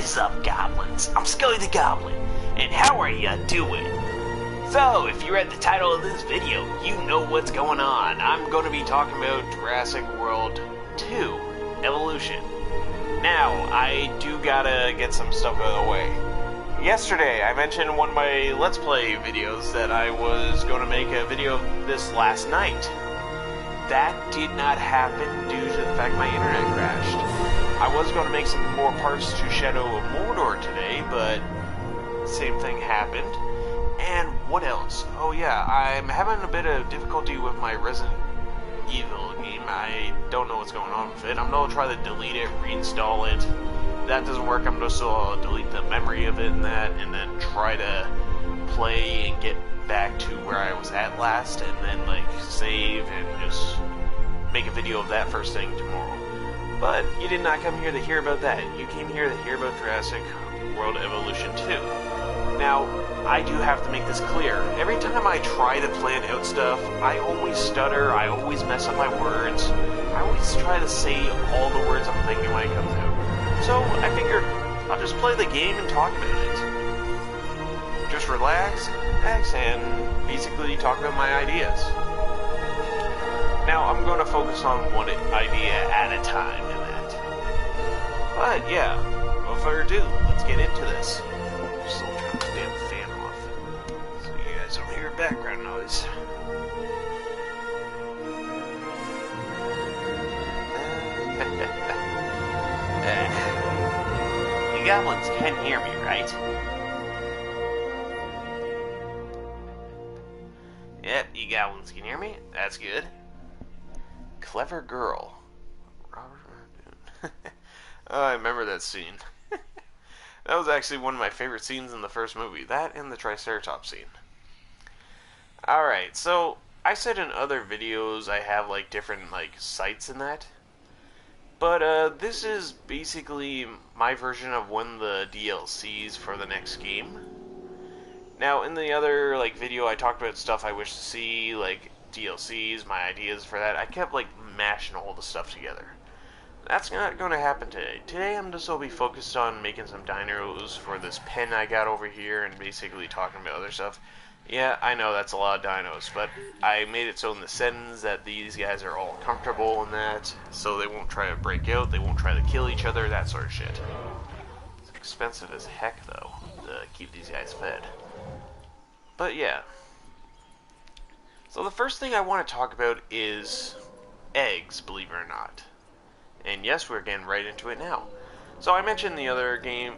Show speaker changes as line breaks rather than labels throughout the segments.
is up, goblins? I'm Scully the Goblin, and how are ya doing? So, if you read the title of this video, you know what's going on. I'm going to be talking about Jurassic World 2 Evolution. Now, I do gotta get some stuff out of the way. Yesterday, I mentioned in one of my Let's Play videos that I was going to make a video of this last night. That did not happen due to the fact my internet crashed. I was going to make some more parts to Shadow of Mordor today, but same thing happened. And what else? Oh yeah, I'm having a bit of difficulty with my Resident Evil game. I don't know what's going on with it. I'm going to try to delete it, reinstall it. If that doesn't work, I'm just going to delete the memory of it and that, and then try to play and get back to where I was at last, and then like save and just make a video of that first thing tomorrow. But you did not come here to hear about that. You came here to hear about Jurassic World Evolution 2. Now, I do have to make this clear. Every time I try to plan out stuff, I always stutter, I always mess up my words. I always try to say all the words I'm thinking when it comes out. So, I figured I'll just play the game and talk about it. Just relax, and basically talk about my ideas. Now, I'm going to focus on one idea at a time in that. But, yeah, without further ado, let's get into this. Still turn the damn fan off, so you guys don't hear background noise. You goblins can hear me, right? Yep, you goblins can hear me. That's good. Clever girl. Robert. Oh, I remember that scene. That was actually one of my favorite scenes in the first movie. That and the Triceratops scene. Alright, so I said in other videos I have like different like sites in that. But this is basically my version of one of the DLCs for the next game. Now in the other like video I talked about stuff I wish to see, like DLCs, my ideas for that. I kept like mashing all the stuff together. That's not going to happen today. Today I'm just going to be focused on making some dinos for this pen I got over here and basically talking about other stuff. Yeah, I know that's a lot of dinos, but I made it so in the settings that these guys are all comfortable in that, so they won't try to break out, they won't try to kill each other, that sort of shit. It's expensive as heck, though, to keep these guys fed. But yeah. So the first thing I want to talk about is eggs, believe it or not. And yes, we're getting right into it now. So I mentioned the other gameplay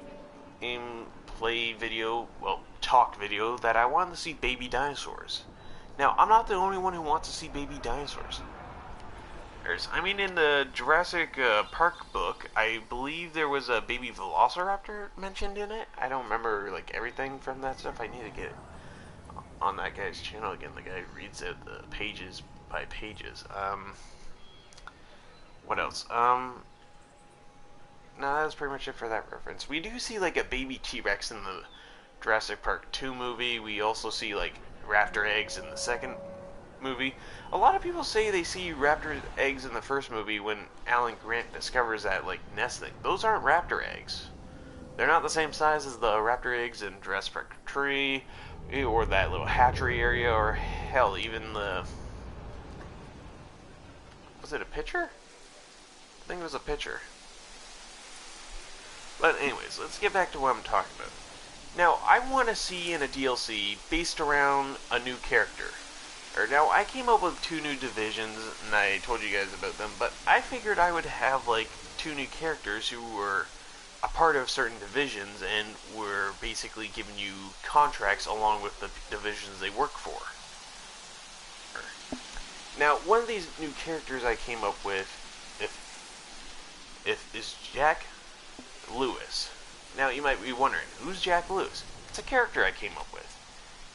video, well, talk video, that I wanted to see baby dinosaurs. Now, I'm not the only one who wants to see baby dinosaurs. I mean, in the Jurassic Park book, I believe there was a baby velociraptor mentioned in it. I don't remember, like, everything from that stuff. I need to get on that guy's channel again. The guy reads out the pages by pages. What else? No, that's pretty much it for that reference. We do see, like, a baby T-Rex in the Jurassic Park 2 movie. We also see, like, raptor eggs in the second movie. A lot of people say they see raptor eggs in the first movie when Alan Grant discovers that, like, nest thing. Those aren't raptor eggs. They're not the same size as the raptor eggs in Jurassic Park 3, or that little hatchery area, or hell, even the... Was it a pitcher? I think it was a pitcher. But anyways, let's get back to what I'm talking about. Now, I want to see in a DLC based around a new character. Now, I came up with 2 new divisions, and I told you guys about them, but I figured I would have, like, 2 new characters who were a part of certain divisions and were basically giving you contracts along with the divisions they work for. Now, one of these new characters I came up with is Jack Lewis. Now, you might be wondering, who's Jack Lewis? It's a character I came up with.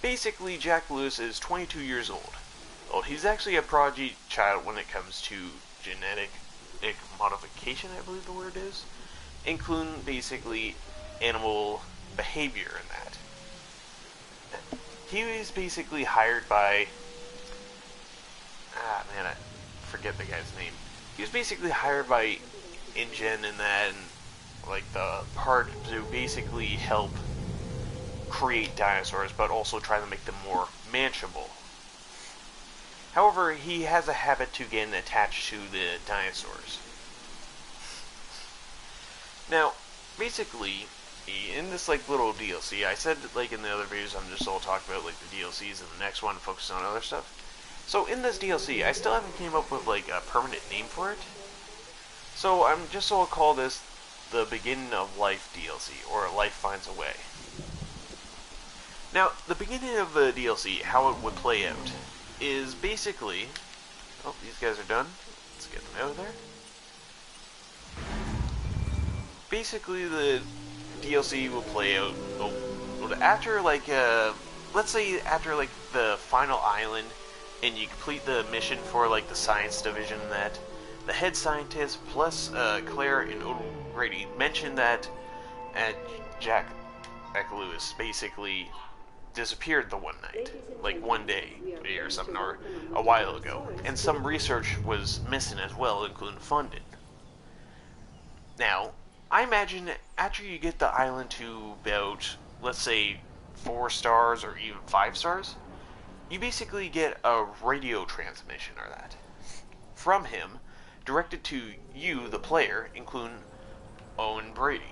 Basically, Jack Lewis is 22 years old. Well, he's actually a prodigy child when it comes to genetic modification, I believe the word is, including basically animal behavior in that. He was basically hired by... I forget the guy's name. He was basically hired by InGen and that, and like the part to basically help create dinosaurs, but also try to make them more manageable. However, he has a habit to getting attached to the dinosaurs. Now, basically, in this like little DLC, I said like in the other videos, I'm just all talking about like the DLCs, and the next one focuses on other stuff. So in this DLC, I still haven't came up with like a permanent name for it. So I'm just going to call this the Beginning of Life DLC, or Life Finds a Way. Now, the beginning of the DLC, how it would play out, is basically... Oh, these guys are done. Let's get them out of there. Basically, the DLC will play out after, like, let's say after, like, the final island, and you complete the mission for, like, the science division and that, the head scientist, plus Claire and O'Grady, mentioned that Jack Lewis basically disappeared the one night, like one day or something, or a while ago, and some research was missing as well, including funding. Now, I imagine after you get the island to about, let's say, 4 stars or even 5 stars, you basically get a radio transmission or that from him, directed to you, the player, including Owen Brady.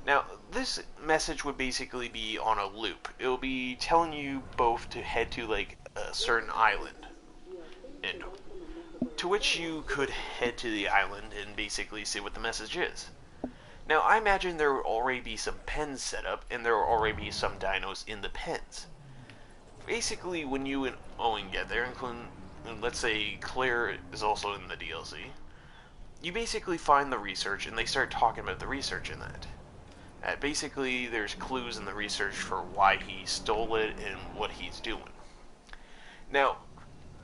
Now, this message would basically be on a loop. It will be telling you both to head to, like, a certain island, and to which you could head to the island and basically see what the message is. Now, I imagine there will already be some pens set up, and there will already be some dinos in the pens. Basically, when you and Owen get there, including, let's say, Claire is also in the DLC, you basically find the research, and they start talking about the research in that. Basically, there's clues in the research for why he stole it and what he's doing. Now,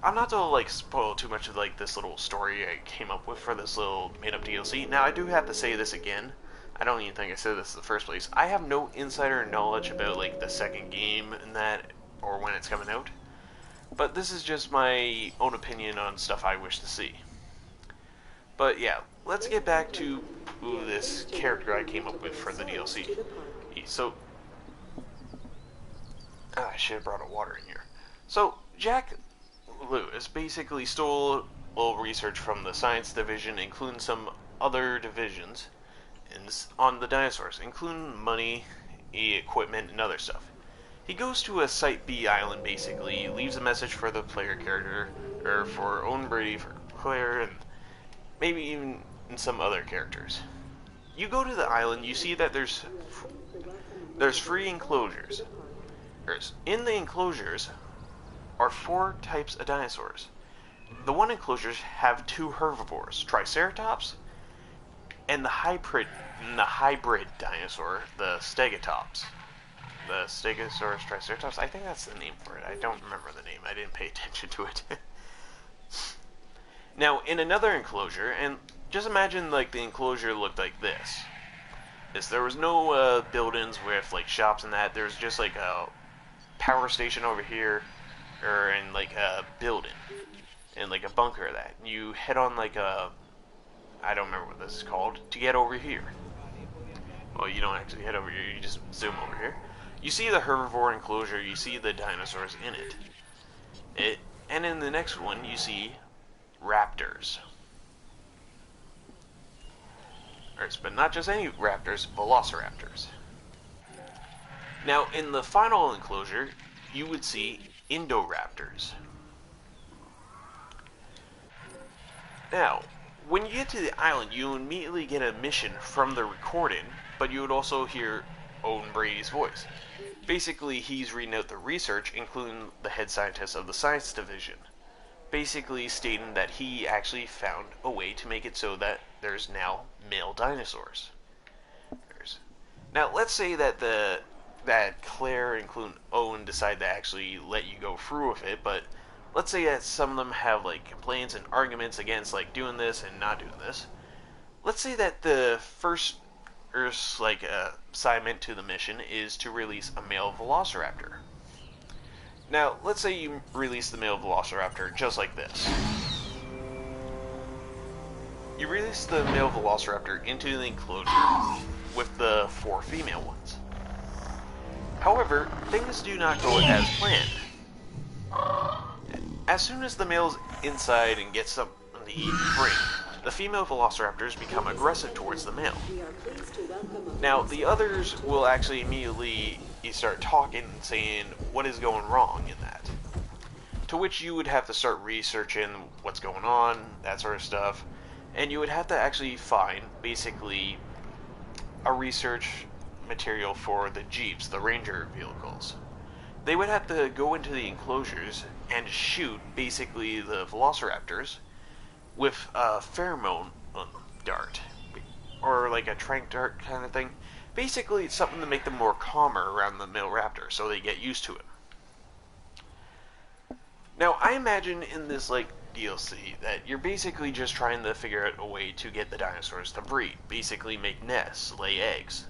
I'm not to like spoil too much of like this little story I came up with for this little made-up DLC. Now, I do have to say this again. I don't even think I said this in the first place. I have no insider knowledge about like the second game and that, or when it's coming out. But this is just my own opinion on stuff I wish to see. But yeah, let's get back to this character I came up with for the DLC. So, I should have brought a water in here. So, Jack Lewis basically stole a little research from the science division, including some other divisions, on the dinosaurs, including money, equipment, and other stuff. He goes to a Site B island, basically, leaves a message for the player character, or for Owen Brady, for Claire, and maybe even some other characters. You go to the island, you see that there's 3 enclosures. In the enclosures are 4 types of dinosaurs. The one enclosures have 2 herbivores, Triceratops, and the hybrid dinosaur, the Stegotops. The Stegosaurus Triceratops, I think that's the name for it. I don't remember the name, I didn't pay attention to it. Now, in another enclosure, and just imagine like the enclosure looked like this. There was no buildings with like shops and that. There's just like a power station over here, and like a building, and like a bunker of that. You head on like a, I don't remember what this is called, to get over here. Well, you don't actually head over here, you just zoom over here. You see the herbivore enclosure, you see the dinosaurs in it. And in the next one, you see raptors. But not just any raptors, velociraptors. Now, in the final enclosure, you would see indoraptors. Now, when you get to the island, you immediately get a mission from the recording, but you would also hear Owen Brady's voice. Basically, he's reading out the research, including the head scientist of the science division. Basically stating that he actually found a way to make it so that there's now male dinosaurs. Now, let's say that Claire, including Owen, decide to actually let you go through with it, but let's say that some of them have like complaints and arguments against like doing this and not doing this. Let's say that the first like assignment to the mission is to release a male velociraptor. Now, let's say you release the male velociraptor just like this. You release the male velociraptor into the enclosure with the 4 female ones. However, things do not go as planned. As soon as the male's inside and gets something to eat and drink, the female velociraptors become aggressive towards the male. Now, the others will actually immediately start talking and saying what is going wrong in that. To which you would have to start researching what's going on, that sort of stuff, and you would have to actually find, basically, a research material for the Jeeps, the Ranger vehicles. They would have to go into the enclosures and shoot, basically, the velociraptors with a pheromone dart, or like a trank dart kind of thing. Basically, it's something to make them more calmer around the male raptor, so they get used to it. Now, I imagine in this, like, DLC that you're basically just trying to figure out a way to get the dinosaurs to breed, basically make nests, lay eggs.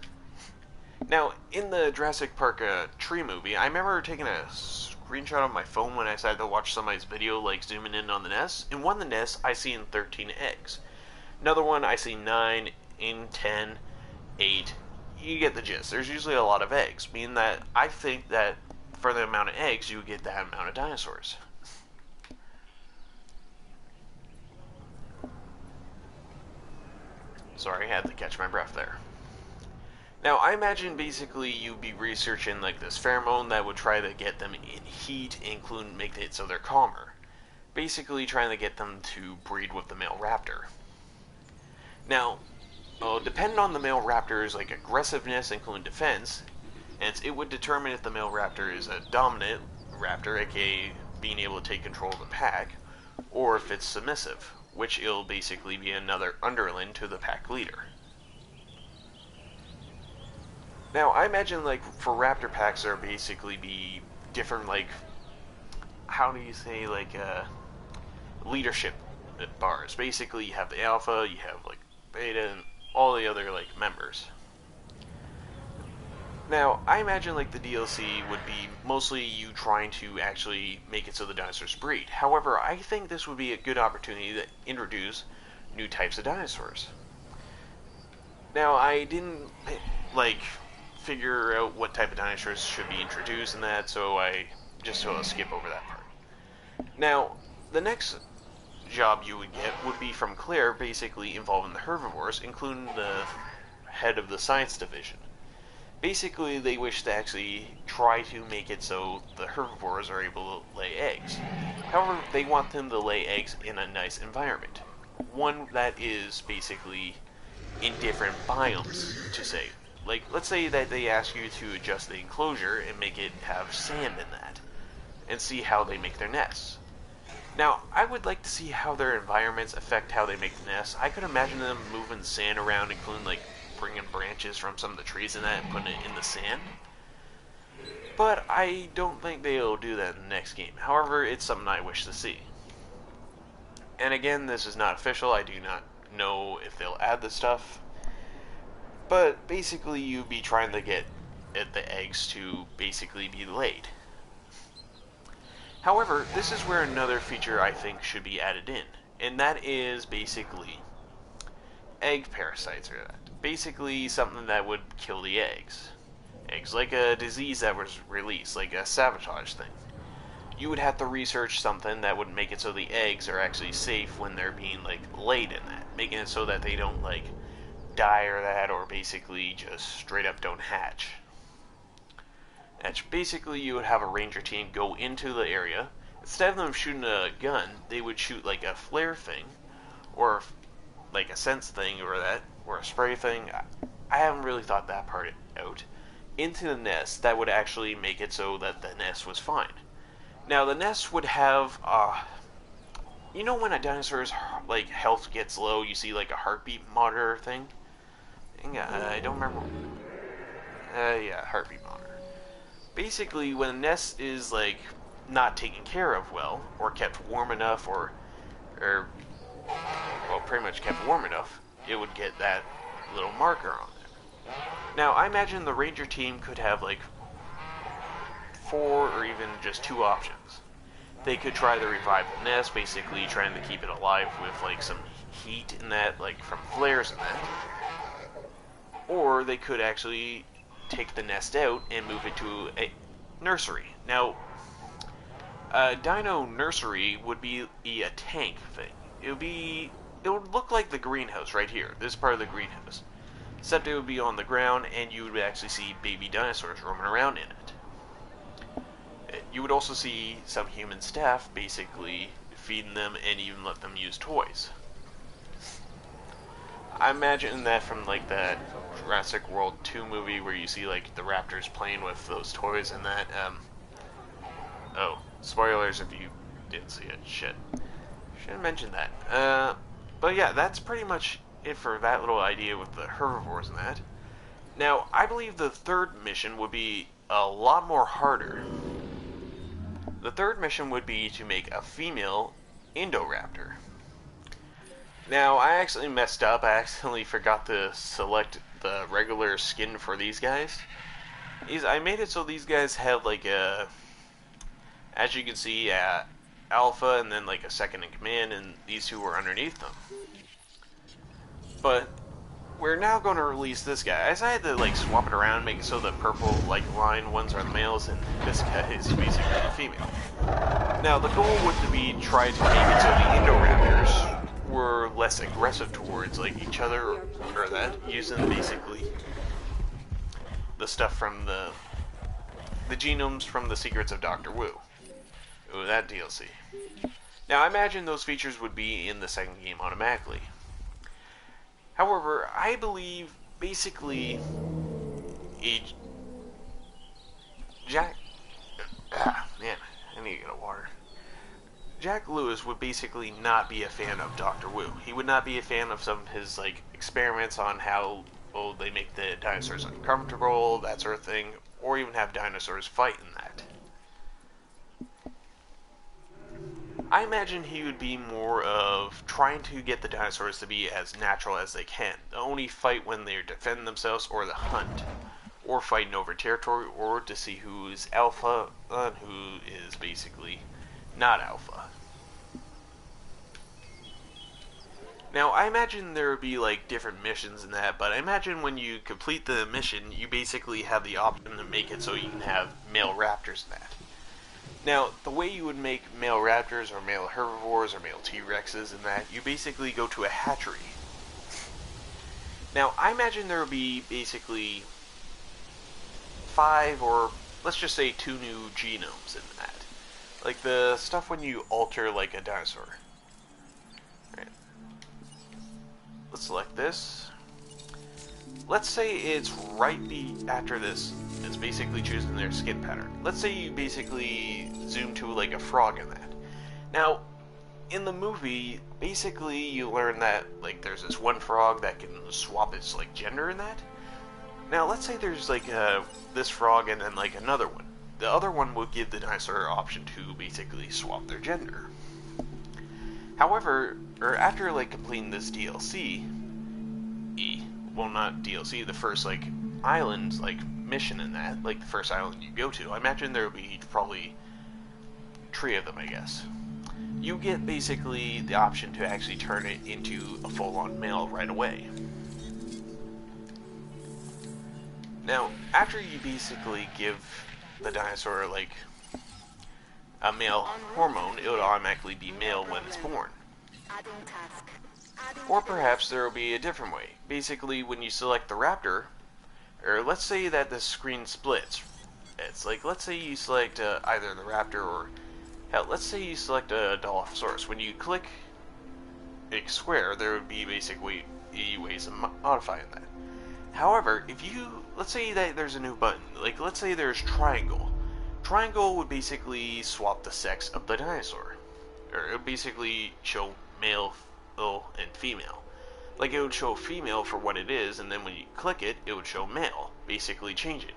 Now, in the Jurassic Park tree movie, I remember taking a screenshot on my phone when I decided to watch somebody's video, like zooming in on the nests. In one of the nests, I seen 13 eggs. Another one, I see 9, in 10, 8. You get the gist. There's usually a lot of eggs, meaning that I think that for the amount of eggs, you get that amount of dinosaurs. Sorry, I had to catch my breath there. Now, I imagine basically you'd be researching like this pheromone that would try to get them in heat, make it so they're calmer. Basically trying to get them to breed with the male raptor. Now, depending on the male raptor's like aggressiveness, including defense, and it would determine if the male raptor is a dominant raptor, aka being able to take control of the pack, or if it's submissive, which it'll basically be another underling to the pack leader. Now, I imagine, like, for raptor packs, there basically be different, like, how do you say, like, leadership bars. Basically, you have the alpha, you have, like, beta, and all the other, like, members. Now, I imagine, like, the DLC would be mostly you trying to actually make it so the dinosaurs breed. However, I think this would be a good opportunity to introduce new types of dinosaurs. Now, I didn't, like, figure out what type of dinosaurs should be introduced in that, so I'll skip over that part. Now, the next job you would get would be from Claire, basically involving the herbivores, including the head of the science division. Basically, they wish to actually try to make it so the herbivores are able to lay eggs. However, they want them to lay eggs in a nice environment. One that is basically in different biomes, to say. Like, let's say that they ask you to adjust the enclosure and make it have sand in that, and see how they make their nests. Now, I would like to see how their environments affect how they make the nests. I could imagine them moving sand around, including, like, bringing branches from some of the trees in that and putting it in the sand. But I don't think they'll do that in the next game. However, it's something I wish to see. And again, this is not official. I do not know if they'll add the stuff. But basically, you'd be trying to get the eggs to basically be laid. However, this is where another feature I think should be added in, and that is basically egg parasites, or that. Basically something that would kill the eggs. Eggs, like a disease that was released, like a sabotage thing. You would have to research something that would make it so the eggs are actually safe when they're being, like, laid in that, making it so that they don't, like, die or that, or basically just straight up don't hatch. Basically, you would have a ranger team go into the area. Instead of them shooting a gun, they would shoot like a flare thing, or like a sense thing, or a spray thing. I haven't really thought that part out. Into the nest, that would actually make it so that the nest was fine. Now, the nest would have, you know when a dinosaur's, like, health gets low, you see, like, a heartbeat monitor thing? I don't remember. Yeah, heartbeat monitor. Basically, when a nest is, like, not taken care of well, or kept warm enough, or well, pretty much kept warm enough, it would get that little marker on it. Now, I imagine the ranger team could have, like, 4 or even just 2 options. They could try to revive the nest, basically trying to keep it alive with, like, some heat and that, like from flares and that. Or they could actually take the nest out and move it to a nursery. Now, a dino nursery would be a tank thing. It would look like the greenhouse right here, this part of the greenhouse. Except it would be on the ground and you would actually see baby dinosaurs roaming around in it. You would also see some human staff basically feeding them and even let them use toys. I imagine that from like that Jurassic World 2 movie where you see like the raptors playing with those toys and that. Oh, spoilers if you didn't see it. Shit. Should have mentioned that. But yeah, that's pretty much it for that little idea with the herbivores and that. Now, I believe the third mission would be a lot more harder. The third mission would be to make a female Indoraptor. Now, I actually messed up. I accidentally forgot to select the regular skin for these guys. I made it so these guys have like a, as you can see, Alpha and then like a second in command, and these two were underneath them. But we're now going to release this guy. As I had to like swap it around, make it so the purple like line ones are the males, and this guy is basically the female. Now, the goal would be try to make it so the Indoraptors were less aggressive towards like each other or that, using basically the stuff from the genomes from the Secrets of Dr. Wu. Ooh, that DLC. Now, I imagine those features would be in the second game automatically. However, I believe basically man, I need to get a water. Jack Lewis would basically not be a fan of Dr. Wu. He would not be a fan of some of his like experiments on how they make the dinosaurs uncomfortable, that sort of thing, or even have dinosaurs fight in that. I imagine he would be more of trying to get the dinosaurs to be as natural as they can. They only fight when they're defending themselves or the hunt, or fighting over territory, or to see who is alpha and who is basically not alpha. Now, I imagine there would be like different missions in that, but I imagine when you complete the mission, you basically have the option to make it so you can have male raptors in that. Now, the way you would make male raptors or male herbivores or male T-Rexes and that, you basically go to a hatchery. Now, I imagine there would be basically 5 or let's just say 2 new genomes in that. Like the stuff when you alter like a dinosaur. Right. Let's select this. Let's say it's right after this. It's basically choosing their skin pattern. Let's say you basically zoom to like a frog in that. Now, in the movie, basically you learn that like there's this one frog that can swap its like gender in that. Now, let's say there's like this frog and then like another one. The other one would give the dinosaur an option to basically swap their gender. However, after like completing this DLC, well, not DLC, the first like island like mission in that, like the first island you go to, I imagine there would be probably 3 of them, I guess. You get basically the option to actually turn it into a full-on male right away. Now, after you basically give the dinosaur like a male hormone, it would automatically be male when it's born. Or perhaps there will be a different way. Basically, when you select the raptor, or let's say that the screen splits. It's like, let's say you select either the raptor or, hell, let's say you select a Dilophosaurus. When you click a square, there would be basically ways of modifying that. However, if you, let's say that there's a new button, like let's say there's triangle. Triangle would basically swap the sex of the dinosaur. Or it would basically show male and female. Like it would show female for what it is, and then when you click it, it would show male, basically change it.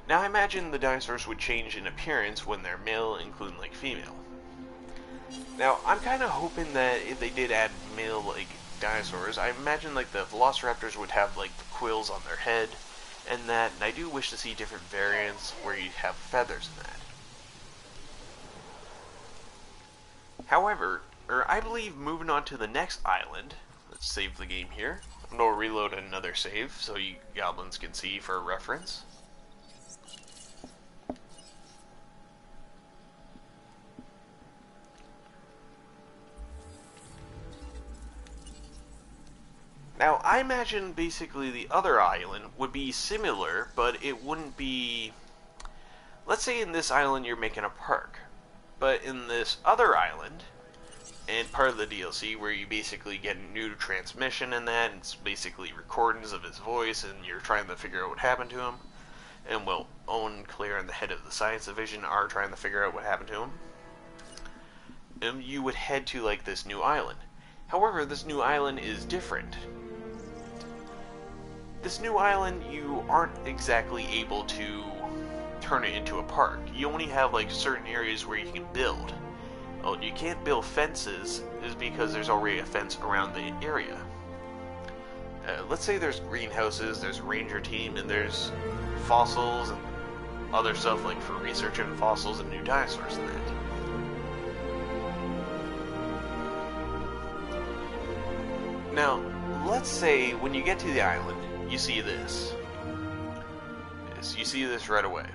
Now I imagine the dinosaurs would change in appearance when they're male, including like female. Now I'm kind of hoping that if they did add male like dinosaurs, I imagine like the velociraptors would have like the quills on their head, and that, and I do wish to see different variants where you have feathers in that. However, I believe moving on to the next island, Let's save the game here. I'm going to reload another save so you goblins can see for reference. Now, I imagine basically the other island would be similar, but it wouldn't be... Let's say in this island you're making a park, but in this other island, and part of the DLC where you basically get a new transmission in that, and it's basically recordings of his voice, and you're trying to figure out what happened to him, and well, Owen, Claire, and the head of the science division are trying to figure out what happened to him, and you would head to like this new island. However, this new island is different. This new island, you aren't exactly able to turn it into a park. You only have like certain areas where you can build. Oh, you can't build fences is because there's already a fence around the area. Let's say there's greenhouses, there's a ranger team, and there's fossils and other stuff like for researching fossils and new dinosaurs and that. Now, let's say when you get to the island, you see this. Yes, you see this right away.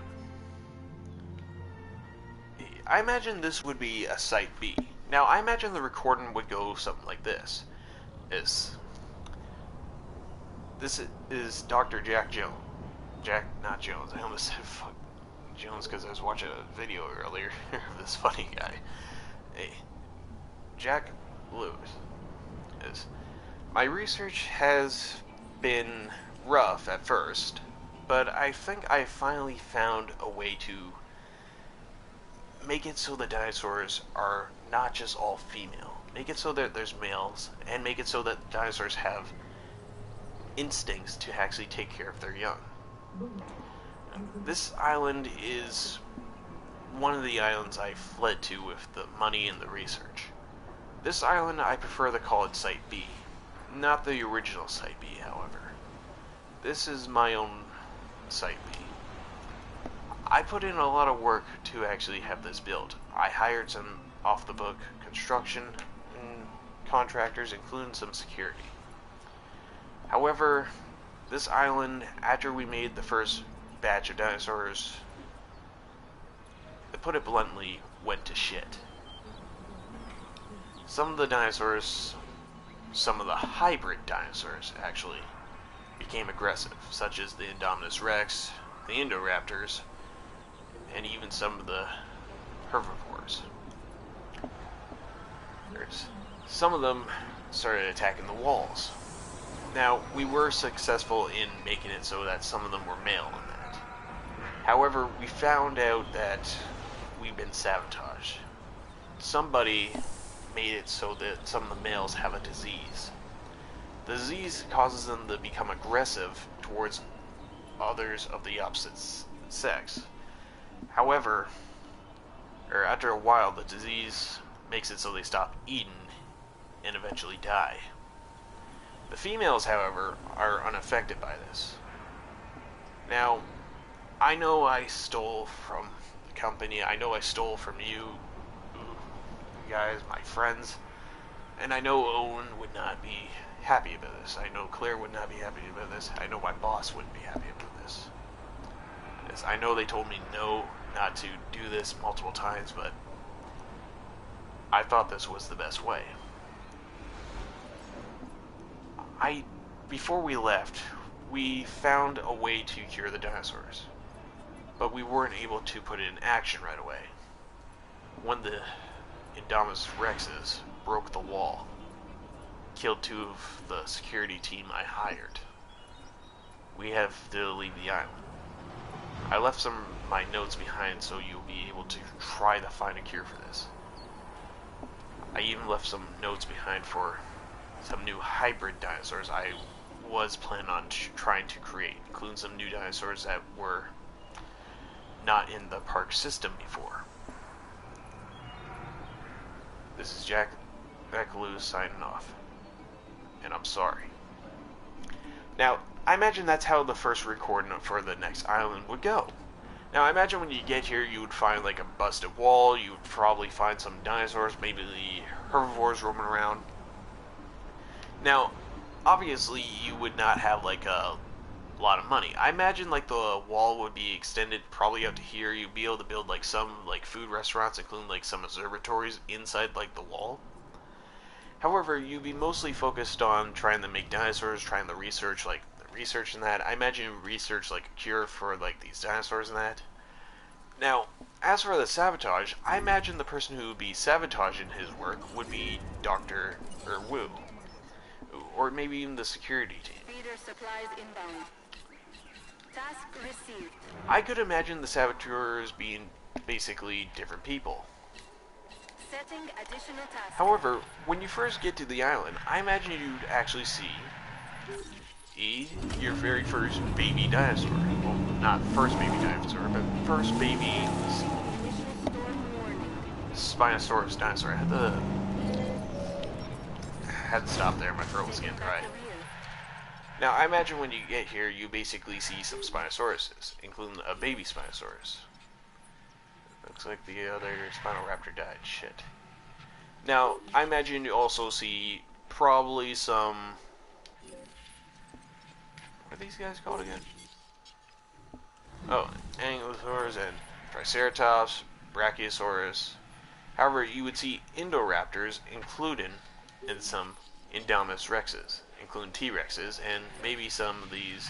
I imagine this would be a Site B. Now, I imagine the recording would go something like this. This is Dr. Jack Jones. Not Jones. I almost said fuck Jones because I was watching a video earlier of this funny guy. Hey, Jack Lewis. My research has been rough at first, but I think I finally found a way to make it so the dinosaurs are not just all female. Make it so that there's males, and make it so that dinosaurs have instincts to actually take care of their young. This island is one of the islands I fled to with the money and the research. This island, I prefer to call it Site B. Not the original Site B, however. This is my own Site B. I put in a lot of work to actually have this built. I hired some off-the-book construction and contractors, including some security. However, this island, after we made the first batch of dinosaurs, to put it bluntly, went to shit. Some of the dinosaurs, some of the hybrid dinosaurs, actually, became aggressive, such as the Indominus Rex, the Indoraptors, and even some of the herbivores. Some of them started attacking the walls. Now, we were successful in making it so that some of them were male in that. However, we found out that we've been sabotaged. Somebody made it so that some of the males have a disease. The disease causes them to become aggressive towards others of the opposite sex. However, after a while, the disease makes it so they stop eating and eventually die. The females, however, are unaffected by this. Now, I know I stole from the company, I know I stole from you guys, my friends, and I know Owen would not be happy about this. I know Claire would not be happy about this. I know my boss wouldn't be happy about this. Yes, I know they told me no, not to do this multiple times, but I thought this was the best way. Before we left, we found a way to cure the dinosaurs, but we weren't able to put it in action right away. When the Indominus Rexes broke the wall, killed 2 of the security team I hired, we have to leave the island. I left some of my notes behind so you'll be able to try to find a cure for this. I even left some notes behind for some new hybrid dinosaurs I was planning on trying to create, including some new dinosaurs that were not in the park system before. This is Jack Lewis signing off, and I'm sorry. Now, I imagine that's how the first recording for the next island would go. Now, I imagine when you get here, you would find like a busted wall, you would probably find some dinosaurs, maybe the herbivores roaming around. Now, obviously, you would not have like a lot of money. I imagine like the wall would be extended probably up to here. You'd be able to build like some like food restaurants, including like some observatories inside like the wall. However, you'd be mostly focused on trying to make dinosaurs, trying to research like the research in that. I imagine you research like a cure for like these dinosaurs and that. Now, as for the sabotage, I imagine the person who would be sabotaging his work would be Dr. Wu, or maybe even the security team.
Feeder supplies inbound. Task received.
I could imagine the saboteurs being basically different people.
Setting additional tasks.
However, when you first get to the island, I imagine you'd actually see your very first baby dinosaur. Well, not first baby dinosaur, but first baby
Initial storm warning.
Spinosaurus dinosaur. I had to stop there. My throat was getting dry. Now, I imagine when you get here, you basically see some Spinosauruses, including a baby Spinosaurus. Looks like the other Spinoraptor died. Shit. Now, I imagine you also see probably some... What are these guys called again? Oh, Ankylosaurus and Triceratops, Brachiosaurus. However, you would see Indoraptors included in some Indominus Rexes, including T-Rexes, and maybe some of these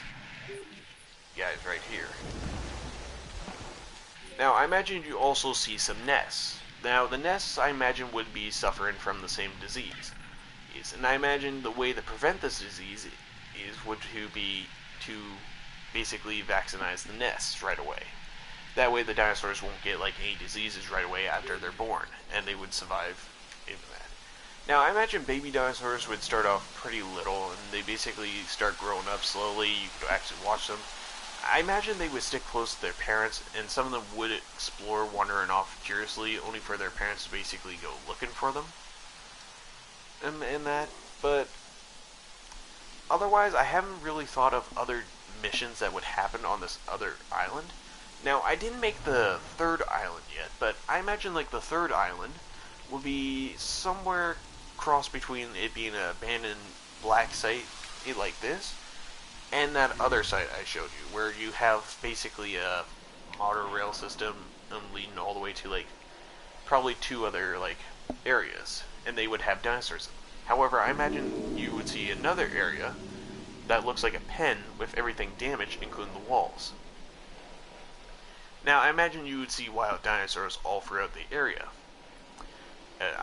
guys right here. Now, I imagine you also see some nests. Now, the nests, I imagine, would be suffering from the same disease. Yes, and I imagine the way to prevent this disease would be to basically vaccinize the nests right away. That way the dinosaurs won't get like any diseases right away after they're born, and they would survive in that. Now, I imagine baby dinosaurs would start off pretty little, and they basically start growing up slowly. You could actually watch them. I imagine they would stick close to their parents, and some of them would explore, wandering off curiously, only for their parents to basically go looking for them. And that, but otherwise, I haven't really thought of other missions that would happen on this other island. Now, I didn't make the third island yet, but I imagine like the third island would be somewhere cross between it being an abandoned black site like this, and that other site I showed you, where you have basically a monorail system leading all the way to like probably two other like areas, and they would have dinosaurs in them. However, I imagine you would see another area that looks like a pen with everything damaged, including the walls. Now, I imagine you would see wild dinosaurs all throughout the area.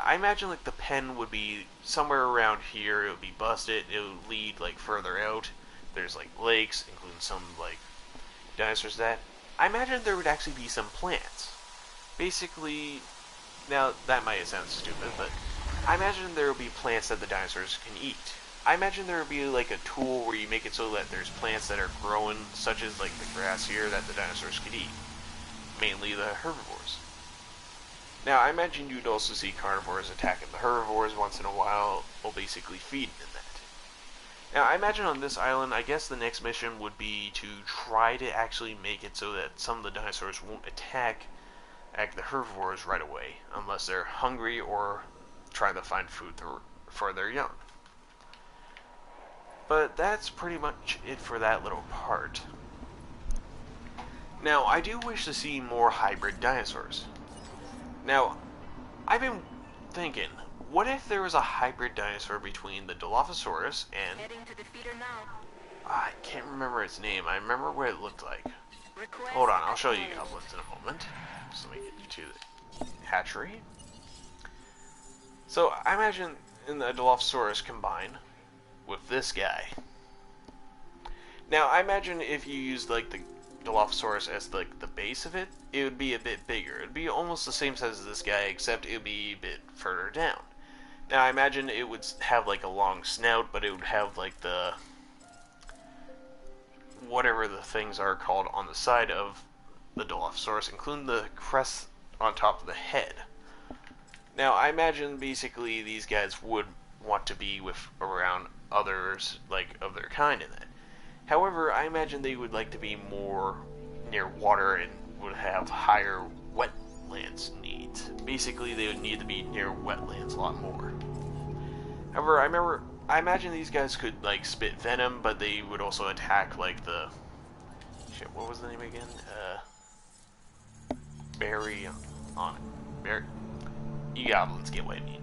I imagine like the pen would be somewhere around here. It would be busted. It would lead like further out. There's like lakes, including some like dinosaurs that. I imagine there would actually be some plants. Basically, now that might sound stupid, but I imagine there would be plants that the dinosaurs can eat. I imagine there would be like a tool where you make it so that there's plants that are growing, such as like the grass here, that the dinosaurs could eat. Mainly the herbivores. Now, I imagine you'd also see carnivores attacking the herbivores once in a while, while basically feeding in that. Now, I imagine on this island, I guess the next mission would be to try to actually make it so that some of the dinosaurs won't attack the herbivores right away, unless they're hungry or trying to find food for their young. But that's pretty much it for that little part. Now, I do wish to see more hybrid dinosaurs. Now, I've been thinking, what if there was a hybrid dinosaur between the Dilophosaurus and...
Heading to the feeder now.
I can't remember its name. I remember what it looked like.
Request
Hold on, I'll show you
acknowledged.
goblins in a moment. Just let me get to the hatchery. So, I imagine in the Dilophosaurus combined with this guy. Now, I imagine if you used like the Dilophosaurus as like the base of it, it would be a bit bigger. It would be almost the same size as this guy, except it would be a bit further down. Now, I imagine it would have like a long snout, but it would have like the whatever the things are called on the side of the Dilophosaurus, including the crest on top of the head. Now, I imagine basically these guys would want to be with around others like of their kind in it. However, I imagine they would like to be more near water and would have higher wetlands needs. Basically, they would need to be near wetlands a lot more. However, I remember I imagine these guys could like spit venom, but they would also attack like the shit. What was the name again? Barry on it. Barry. You goblins get what I mean.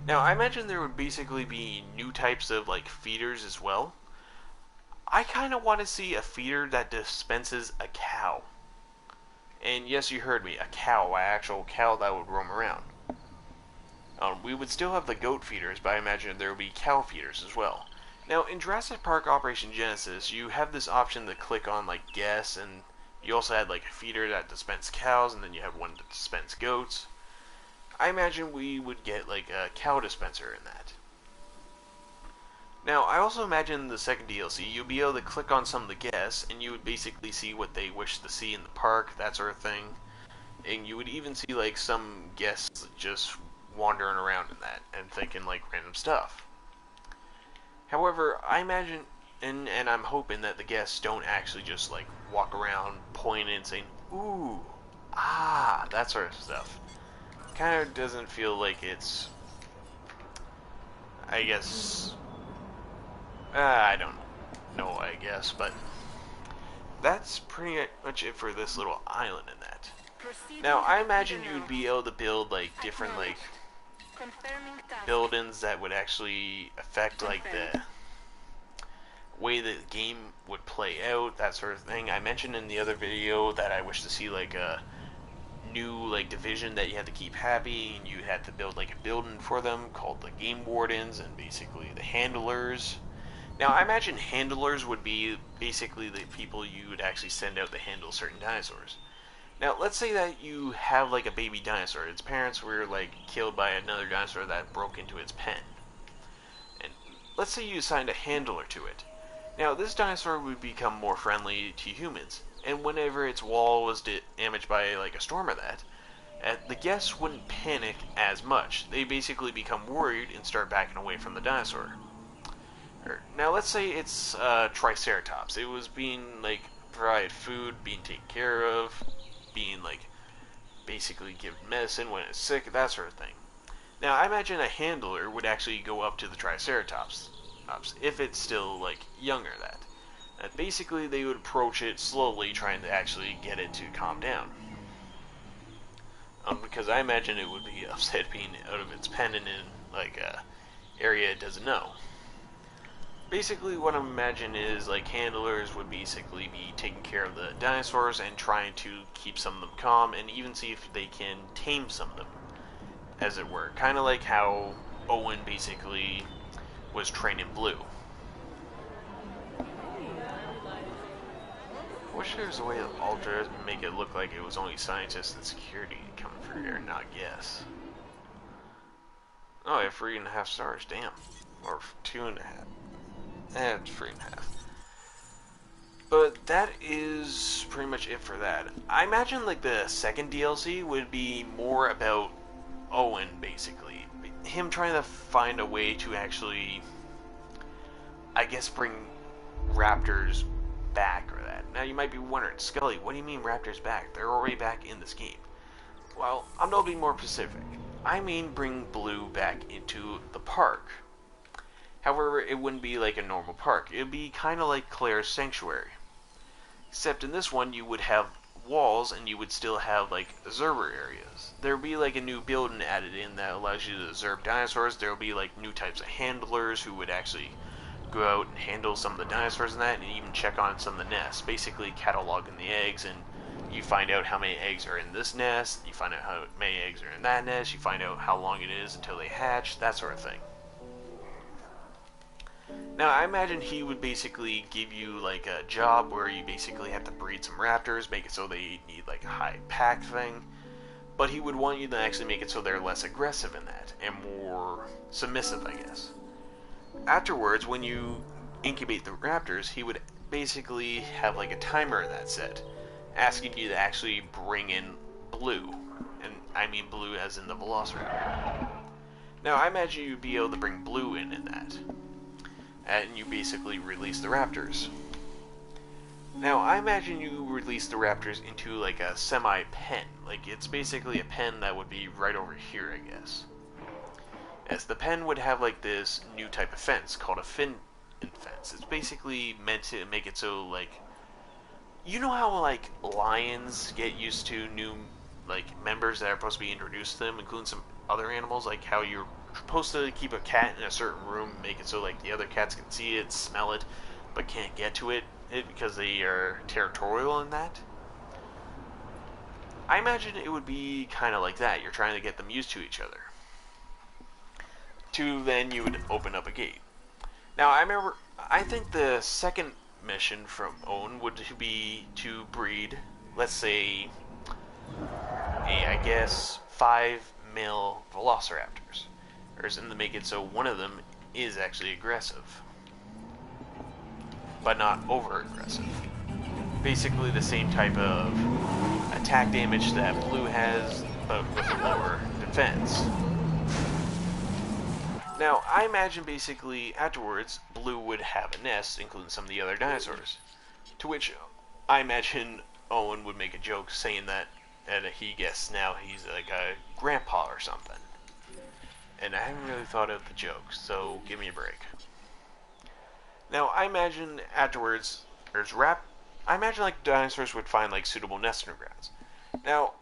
Now I imagine there would basically be new types of like feeders as well. I kind of want to see a feeder that dispenses a cow. And yes, you heard me, a cow, an actual cow that would roam around. We would still have the goat feeders, but I imagine there would be cow feeders as well. Now, in Jurassic Park Operation Genesis, you have this option to click on, like, guess, and you also had, like, a feeder that dispensed cows, and then you had one that dispensed goats. I imagine we would get, like, a cow dispenser in that. Now, I also imagine in the second DLC, you'll be able to click on some of the guests, and you would basically see what they wish to see in the park, that sort of thing. And you would even see, like, some guests just wandering around in that and thinking like random stuff. However, I imagine and I'm hoping that the guests don't actually just like walk around pointing and saying ooh, ah, that sort of stuff. Kind of doesn't feel like it's, I guess, I don't know, I guess, but that's pretty much it for this little island in that. Now, I imagine you'd be able to build like different like buildings that would actually affect like the way the game would play out, that sort of thing. I mentioned in the other video that I wish to see like a new like division that you had to keep happy, and you had to build like a building for them called the Game Wardens and basically the Handlers. Now I imagine Handlers would be basically the people you would actually send out to handle certain dinosaurs. Now, let's say that you have like a baby dinosaur. Its parents were like killed by another dinosaur that broke into its pen. And let's say you assigned a handler to it. Now, this dinosaur would become more friendly to humans. And whenever its wall was damaged by like a storm or that, the guests wouldn't panic as much. They basically become worried and start backing away from the dinosaur. Now, let's say it's Triceratops. It was being like provided food, being taken care of, being like basically given medicine when it's sick, that sort of thing. Now I imagine a handler would actually go up to the Triceratops if it's still like younger that. And basically they would approach it slowly, trying to actually get it to calm down. Because I imagine it would be upset being out of its pen and in like a area it doesn't know. Basically, what I imagine is like handlers would basically be taking care of the dinosaurs and trying to keep some of them calm and even see if they can tame some of them, as it were. Kind of like how Owen basically was training Blue. I wish there was a way to alter it and make it look like it was only scientists and security coming through here, not guests. Oh, I have 3.5 stars, damn. Or 2.5. It's 3.5. But that is pretty much it for that. I imagine like the second DLC would be more about Owen, basically. Him trying to find a way to actually, I guess, bring raptors back or that. Now you might be wondering, Scully, what do you mean raptors back? They're already back in this game. Well, I'm going to be more specific. I mean bring Blue back into the park. However, it wouldn't be like a normal park. It would be kind of like Claire's Sanctuary. Except in this one, you would have walls and you would still have like observer areas. There would be like a new building added in that allows you to observe dinosaurs. There will be like new types of handlers who would actually go out and handle some of the dinosaurs and that, and even check on some of the nests. Basically cataloging the eggs, and you find out how many eggs are in this nest, you find out how many eggs are in that nest, you find out how long it is until they hatch, that sort of thing. Now, I imagine he would basically give you like a job where you basically have to breed some raptors, make it so they need like a high pack thing, but he would want you to actually make it so they're less aggressive in that, and more submissive, I guess. Afterwards, when you incubate the raptors, he would basically have like a timer in that set, asking you to actually bring in Blue, and I mean Blue as in the Velociraptor. Now, I imagine you'd be able to bring Blue in that. And you basically release the raptors. Now, I imagine you release the raptors into like a semi-pen. Like, it's basically a pen that would be right over here, I guess. as the pen would have like this new type of fence called a fin fence. It's basically meant to make it so like, you know how like lions get used to new like members that are supposed to be introduced to them, including some other animals, like how you're supposed to keep a cat in a certain room, make it so like the other cats can see it, smell it, but can't get to it because they are territorial in that. I imagine it would be kind of like that. You're trying to get them used to each other. Then you would open up a gate. Now I think the second mission from Owen would be to breed, let's say, I guess 5 male velociraptors, or to make it so one of them is actually aggressive, but not over aggressive. Basically the same type of attack damage that Blue has, but with a lower defense. Now, I imagine basically afterwards, Blue would have a nest, including some of the other dinosaurs. To which I imagine Owen would make a joke saying that he guessed now he's like a grandpa or something. And I haven't really thought of the joke, so give me a break. Now, I imagine afterwards, I imagine like dinosaurs would find like suitable nesting grounds. Now,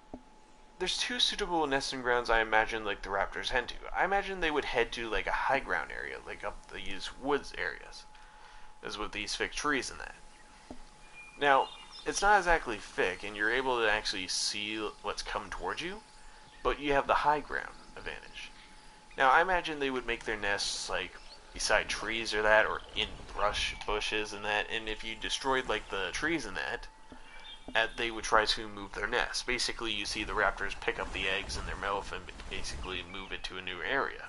there's 2 suitable nesting grounds I imagine like the raptors head to. I imagine they would head to like a high ground area, like up these woods areas, as with these thick trees and that. Now, it's not exactly thick, and you're able to actually see what's coming towards you, but you have the high ground advantage. Now, I imagine they would make their nests like beside trees or that, or in bushes and that, and if you destroyed like the trees and that, they would try to move their nest. Basically, you see the raptors pick up the eggs in their mouth and basically move it to a new area.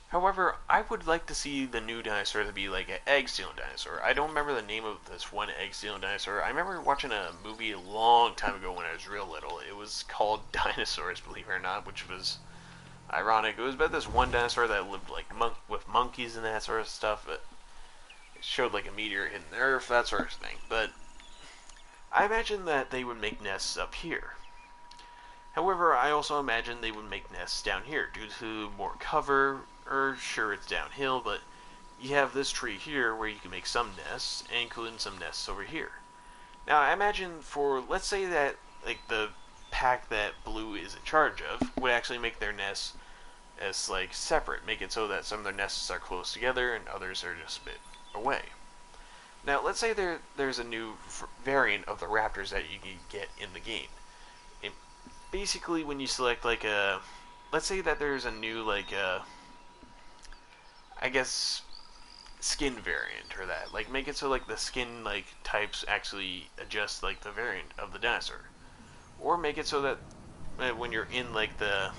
However, I would like to see the new dinosaur to be like an egg-stealing dinosaur. I don't remember the name of this one egg-stealing dinosaur. I remember watching a movie a long time ago when I was real little. It was called Dinosaurs, believe it or not, which was ironic. It was about this one dinosaur that lived like with monkeys and that sort of stuff, but it showed like a meteor hitting the Earth, that sort of thing. But I imagine that they would make nests up here. However, I also imagine they would make nests down here due to more cover, or sure it's downhill, but you have this tree here where you can make some nests, including some nests over here. Now, I imagine for, let's say that like the pack that Blue is in charge of would actually make their nests as like separate, make it so that some of their nests are close together and others are just a bit away. Now, let's say there's a new variant of the raptors that you can get in the game. Basically, when you select like let's say that there's a new like I guess skin variant or that, like make it so like the skin like types actually adjust like the variant of the dinosaur, or make it so that when you're in like the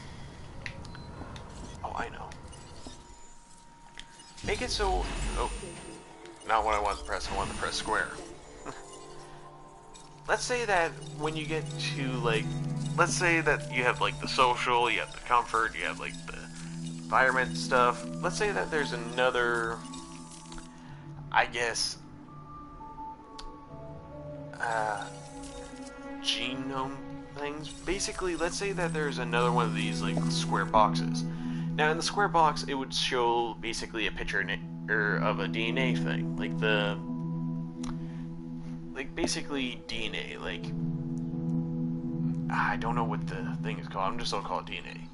make it so not what I want to press. I want to press square. Let's say that when you get to like, let's say that you have like the social, you have the comfort, you have like the environment stuff. Let's say that there's another, I guess, genome things. Basically, let's say that there's another one of these like square boxes. Now, in the square box, it would show basically a picture of a DNA thing, like basically DNA, like I don't know what the thing is called. I'm just gonna call it DNA.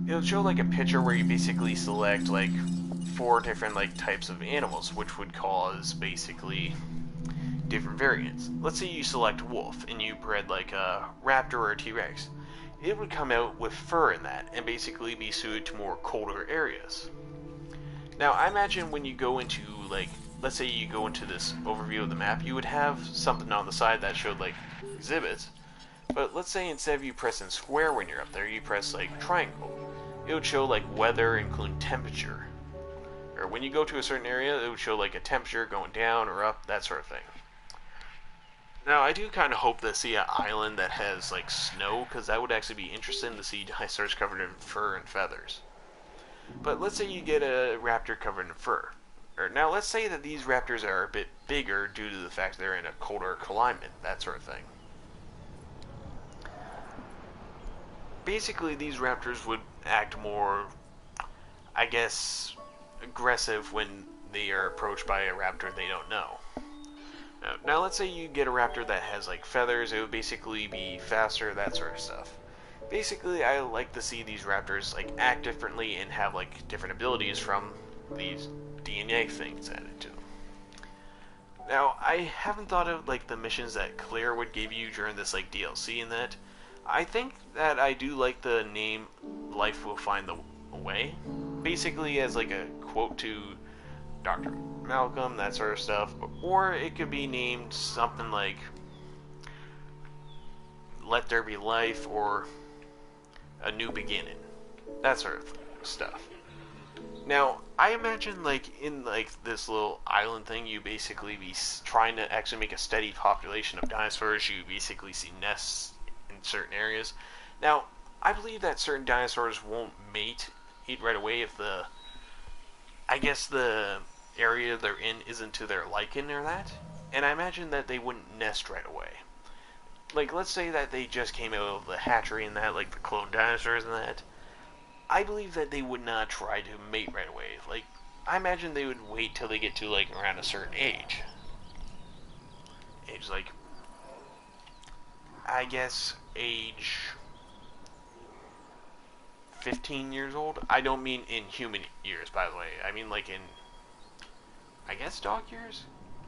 It'll show like a picture where you basically select like 4 different like types of animals, which would cause basically different variants. Let's say you select wolf and you bred like a raptor or a T-Rex. It would come out with fur in that and basically be suited to more colder areas. Now, I imagine when you go into like, let's say you go into this overview of the map, you would have something on the side that showed like exhibits. But let's say instead of you pressing square when you're up there, you press like triangle. It would show like weather, including temperature. Or when you go to a certain area, it would show like a temperature going down or up, that sort of thing. Now, I do kind of hope to see an island that has like snow, because that would actually be interesting to see dinosaurs covered in fur and feathers. But let's say you get a raptor covered in fur. Now, let's say that these raptors are a bit bigger due to the fact they're in a colder climate, that sort of thing. basically these raptors would act more, I guess, aggressive when they are approached by a raptor they don't know. Now let's say you get a raptor that has like feathers, it would basically be faster, that sort of stuff. Basically, I like to see these raptors like act differently and have like different abilities from these DNA things added to them. Now, I haven't thought of like the missions that Claire would give you during this like DLC and that. I think that I do like the name "Life Will Find the Way," basically as like a quote to Dr. Malcolm, that sort of stuff. Or it could be named something like "Let There Be Life" or "A New Beginning," that sort of stuff. Now, I imagine like in like this little island thing, you basically be trying to actually make a steady population of dinosaurs. You basically see nests in certain areas. Now, I believe that certain dinosaurs won't mate right away if I guess the area they're in isn't to their liking or that. And I imagine that they wouldn't nest right away. Like, let's say that they just came out of the hatchery and that, like the clone dinosaurs and that. I believe that they would not try to mate right away. Like, I imagine they would wait till they get to like around a certain age. Age like, I guess age 15 years old. I don't mean in human years, by the way. I mean like in, I guess, dog years?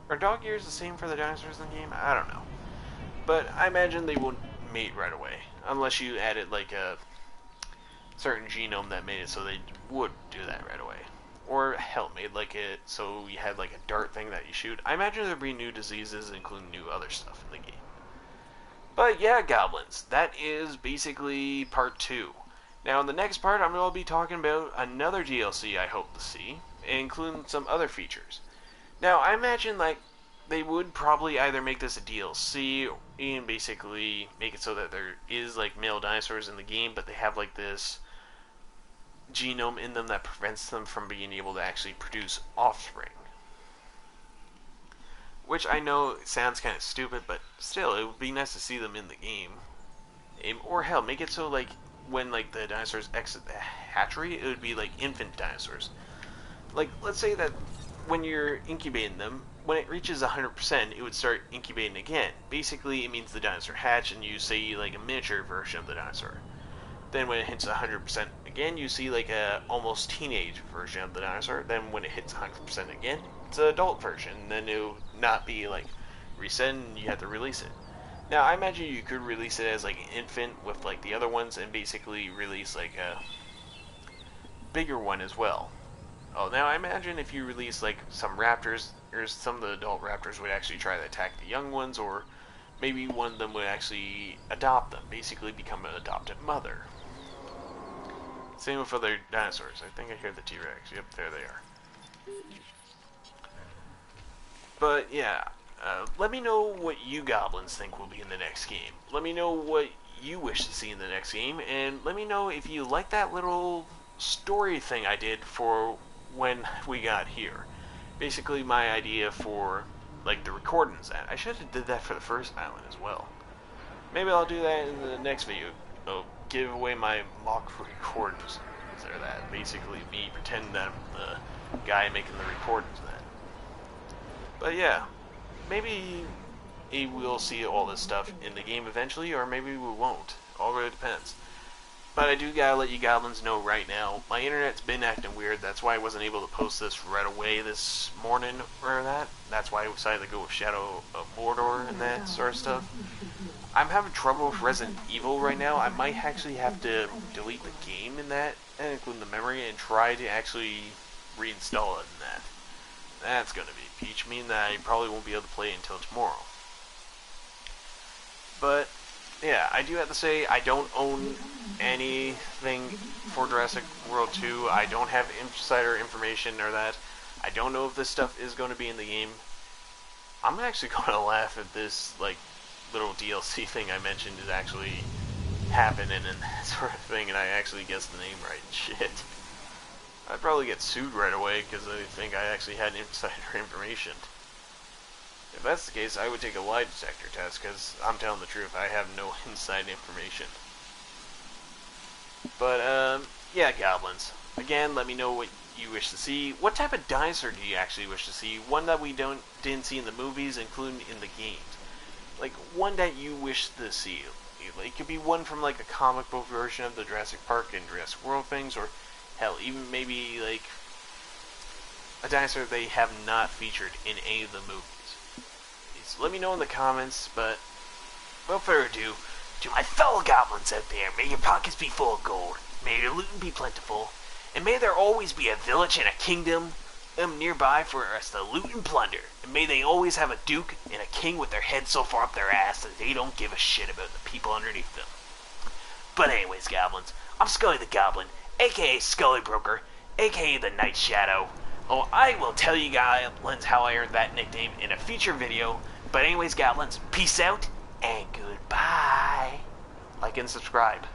Are dog years the same for the dinosaurs in the game? I don't know. But I imagine they won't mate right away. Unless you added like a certain genome that made it so they would do that right away. Or hell, made like it so you had like a dart thing that you shoot. I imagine there'd be new diseases, including new other stuff in the game. But yeah, goblins, that is basically part 2. Now in the next part, I'm going to be talking about another DLC I hope to see, including some other features. Now, I imagine like they would probably either make this a DLC and basically make it so that there is like male dinosaurs in the game, but they have like this genome in them that prevents them from being able to actually produce offspring. Which I know sounds kind of stupid, but still, it would be nice to see them in the game. Or hell, make it so like when like the dinosaurs exit the hatchery, it would be like infant dinosaurs. Like, let's say that when you're incubating them, when it reaches 100%, it would start incubating again. Basically, it means the dinosaur hatch, and you see like a miniature version of the dinosaur. Then when it hits 100% again, you see like a almost teenage version of the dinosaur. Then when it hits 100% again, it's an adult version. And then it'll not be like reset, and you have to release it. Now, I imagine you could release it as like an infant with like the other ones, and basically release like a bigger one as well. Oh, now I imagine if you release like some raptors, or some of the adult raptors would actually try to attack the young ones, or maybe one of them would actually adopt them, basically become an adopted mother. Same with other dinosaurs. I think I hear the T-Rex. Yep, there they are. But yeah, let me know what you goblins think will be in the next game. Let me know what you wish to see in the next game, and let me know if you like that little story thing I did for when we got here. Basically my idea for like the recordings that. I should have did that for the first island as well. Maybe I'll do that in the next video. I'll give away my mock recordings. Or that. Basically me pretending that I'm the guy making the recordings of that. But yeah, maybe we'll see all this stuff in the game eventually, or maybe we won't. All really depends. But I do gotta let you goblins know right now, my internet's been acting weird. That's why I wasn't able to post this right away this morning or that. That's why I decided to go with Shadow of Mordor and that sort of stuff. I'm having trouble with Resident Evil right now. I might actually have to delete the game in that, and include the memory, and try to actually reinstall it in that. That's gonna be peach, meaning that I probably won't be able to play it until tomorrow. But yeah, I do have to say I don't own anything for Jurassic World 2. I don't have insider information or that. I don't know if this stuff is going to be in the game. I'm actually going to laugh at this like little DLC thing I mentioned is actually happening and that sort of thing, and I actually guessed the name right. Shit. I'd probably get sued right away because I think I actually had insider information. If that's the case, I would take a lie detector test, because I'm telling the truth, I have no inside information. But, yeah, goblins. Again, let me know what you wish to see. What type of dinosaur do you actually wish to see? One that we didn't see in the movies, including in the games. Like, one that you wish to see. It could be one from, like, a comic book version of the Jurassic Park and Jurassic World things, or, hell, even maybe, like, a dinosaur they have not featured in any of the movies. So let me know in the comments, but without further ado, to my fellow goblins out there, may your pockets be full of gold, may your loot be plentiful, and may there always be a village and a kingdom nearby for us to loot and plunder, and may they always have a duke and a king with their heads so far up their ass that they don't give a shit about the people underneath them. But anyways, goblins, I'm Scully the Goblin, aka Scully Broker, aka the Night Shadow. Oh, I will tell you goblins how I earned that nickname in a future video. But anyways, goblins, peace out and goodbye. Like and subscribe.